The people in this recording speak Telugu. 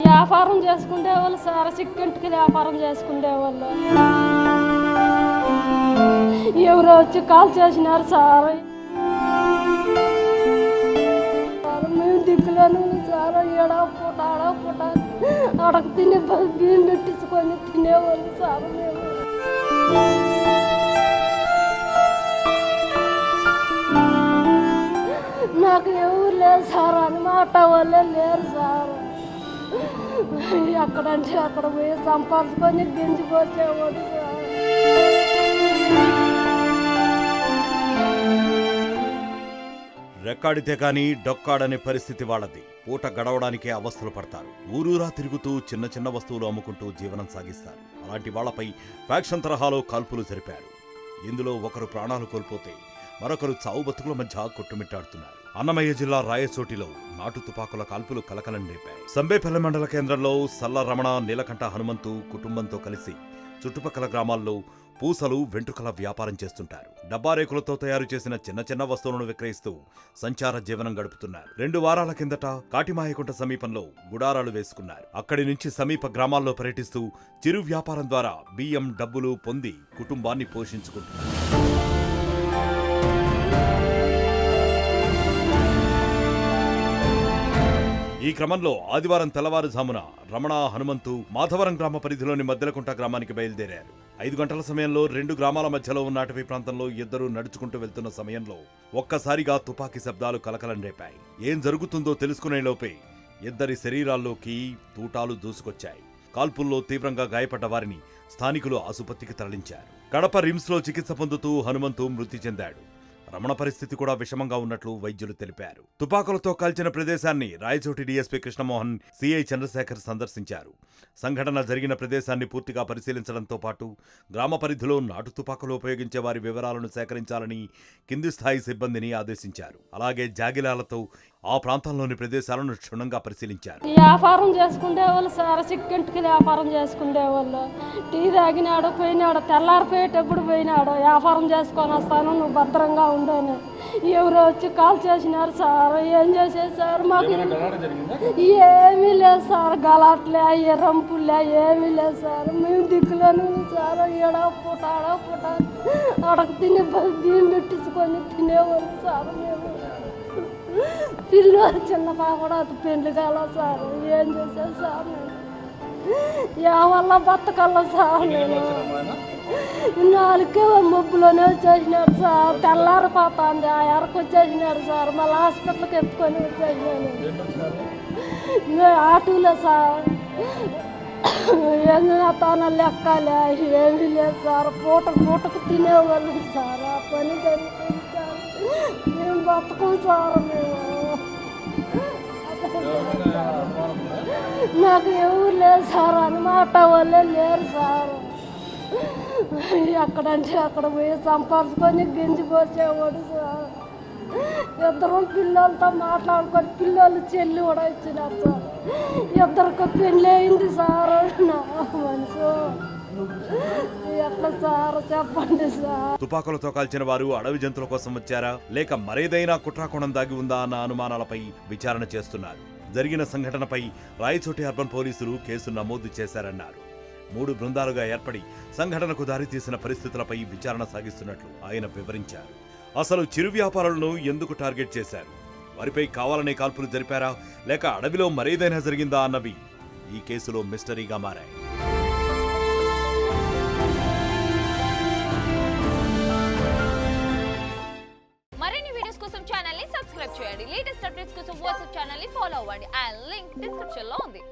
వ్యాపారం చేసుకునే వాళ్ళు సార్, చిక్కింటికి వ్యాపారం చేసుకునే వాళ్ళు ఎవరో వచ్చి కాల్ చేసినారు సార్. మేము దిక్కులను సార్, ఏడా పూట ఆడా పూట అడగ తిని బియ్యం పెట్టించుకొని తినేవాళ్ళు సార్. మేము నాకు ఎవరు లేదు సార్, అని మాట వాళ్ళే లేరు సార్. ఎక్కడంటే అక్కడ పోయి సంపాదించుకొని గింజిపోసేవాడు సార్. రెక్కాడితే కానీ డొక్కాడనే పరిస్థితి వాళ్ళది. పూట గడవడానికే అవస్థలు పడతారు. ఊరూరా తిరుగుతూ చిన్న చిన్న వస్తువులు అమ్ముకుంటూ జీవనం సాగిస్తారు. అలాంటి వాళ్లపై ఫ్యాక్షన్ తరహాలో కాల్పులు జరిపారు. ఇందులో ఒకరు ప్రాణాలు కోల్పోతే మరొకరు చావు బతుకుల మధ్య కొట్టుమిట్టాడుతున్నారు. అన్నమయ్య జిల్లా రాయచోటిలో నాటు తుపాకుల కాల్పులు కలకలం రేపాయి. సంబేపల్లి మండల కేంద్రంలో సల్ల రమణ, నీలకంఠ హనుమంతు కుటుంబంతో కలిసి చుట్టుపక్కల గ్రామాల్లో పూసలు, వెంట్రుకల వ్యాపారం చేస్తుంటారు. డబ్బారేకులతో తయారు చేసిన చిన్న చిన్న వస్తువులను విక్రయిస్తూ సంచార జీవనం గడుపుతున్నారు. 2 వారాల కిందట కాటిమాయకుంట సమీపంలో గుడారాలు వేసుకున్నారు. అక్కడి నుంచి సమీప గ్రామాల్లో పర్యటిస్తూ చిరు వ్యాపారం ద్వారా బియ్యం, డబ్బులు పొంది కుటుంబాన్ని పోషించుకుంటున్నారు. ఈ క్రమంలో ఆదివారం తెల్లవారుజామున రమణ, హనుమంతు మాధవరం గ్రామ పరిధిలోని మద్దెలకుంట గ్రామానికి బయలుదేరారు. 5 గంటల సమయంలో 2 గ్రామాల మధ్యలో ఉన్న అటవీ ప్రాంతంలో ఇద్దరు నడుచుకుంటూ వెళ్తున్న సమయంలో ఒక్కసారిగా తుపాకీ శబ్దాలు కలకలం రేపాయి. ఏం జరుగుతుందో తెలుసుకునే లోపే ఇద్దరి శరీరాల్లోకి తూటాలు దూసుకొచ్చాయి. కాల్పుల్లో తీవ్రంగా గాయపడ్డ వారిని స్థానికులు ఆసుపత్రికి తరలించారు. కడప రిమ్స్లో చికిత్స పొందుతూ హనుమంతు మృతి చెందాడు. రమణ పరిస్థితి కూడా విషమంగా ఉన్నట్లు వైద్యులు తెలిపారు. తుపాకులతో కాల్చిన ప్రదేశాన్ని రాయచోటి డీఎస్పీ కృష్ణమోహన్, సిఐ చంద్రశేఖర్ సందర్శించారు. సంఘటన జరిగిన ప్రదేశాన్ని పూర్తిగా పరిశీలించడంతో పాటు గ్రామ పరిధిలో నాటు తుపాకులు ఉపయోగించే వారి వివరాలను సేకరించాలని కింది స్థాయి సిబ్బందిని ఆదేశించారు. అలాగే జాగిలాలతో ఆ ప్రాంతంలోని ప్రదేశాలను క్షుణ్ణంగా పరిశీలించారు. వ్యాపారం చేసుకునే వాళ్ళు సార్, చిక్కింటికి వ్యాపారం చేసుకునే వాళ్ళు టీ తాగినాడు, పోయినాడు, తెల్లారిపోయేటప్పుడు పోయినాడు. వ్యాపారం చేసుకొని వస్తాను, నువ్వు భద్రంగా ఉండని ఎవరో వచ్చి కాల్ చేసినారు సార్. ఏం చేసేది సార్, మాకు ఏమీ లేదు సార్. గలాట్లే, రంపులే ఏమీ లేదు సార్. మేము దిక్కులను సార్, ఏడా పూట ఆడా పూట అడగ తిని బియ్యం పెట్టించుకొని తినేవాళ్ళు సార్. మేము పిల్లలు చిన్న పాప కూడా అది పెళ్లి కాల సార్. ఏం చేశాను సార్, నేను వల్ల బతకల్ల సార్. నేను 4 మబ్బులోనే వచ్చేసినాడు సార్. తెల్లారిపోతుంది, ఆ ఎరకు వచ్చేసినాడు సార్. మళ్ళీ హాస్పిటల్కి ఎత్తుకొని వచ్చేసినాను ఆటోలో సార్. ఏం తాను లెక్కాలే ఏమీ లేదు సార్. పూటకు తినేవాళ్ళు సార్. ఆ పని జరుగుతుంది సార్. మేము బతకం సార్. నాకు ఎవరు లేదు సార్, అని మాట వాళ్ళే లేరు సార్. ఎక్కడంటే అక్కడ పోయి సంపాదించుకొని గింజిపోసేవాడు సార్. ఇద్దరు పిల్లలతో మాట్లాడుకొని పిల్లలు చెల్లి కూడా ఇచ్చినారు సార్. ఇద్దరికి పెళ్ళి అయింది సార్. నా మనసు ఎట్లా సార్ చెప్పండి సార్. తుపాకులతో కాల్చిన వారు అడవి జంతువుల కోసం వచ్చారా, లేక మరేదైనా కుట్రాకోణం దాగి ఉందా అన్న అనుమానాలపై విచారణ చేస్తున్నారు. జరిగిన సంఘటనపై రాయచోటి అర్బన్ పోలీసులు కేసు నమోదు చేశారన్నారు. 3 బృందాలుగా ఏర్పడి సంఘటనకు దారితీసిన పరిస్థితులపై విచారణ సాగిస్తున్నట్లు ఆయన వివరించారు. అసలు చిరు వ్యాపారులను ఎందుకు టార్గెట్ చేశారు, వారిపై కావాలనే కాల్పులు జరిపారా, లేక అడవిలో మరేదైనా జరిగిందా అన్నవి ఈ కేసులో మిస్టరీగా మారాయి. మరిన్ని వీడియోస్ కోసం ఛానల్ ని సబ్స్క్రైబ్ చేయండి. లేటెస్ట్ అప్డేట్స్ కోసం వాట్సాప్ ఛానల్ ని ఫాలో అవ్వండి. ఆ లింక్ డిస్క్రిప్షన్ లో ఉంది.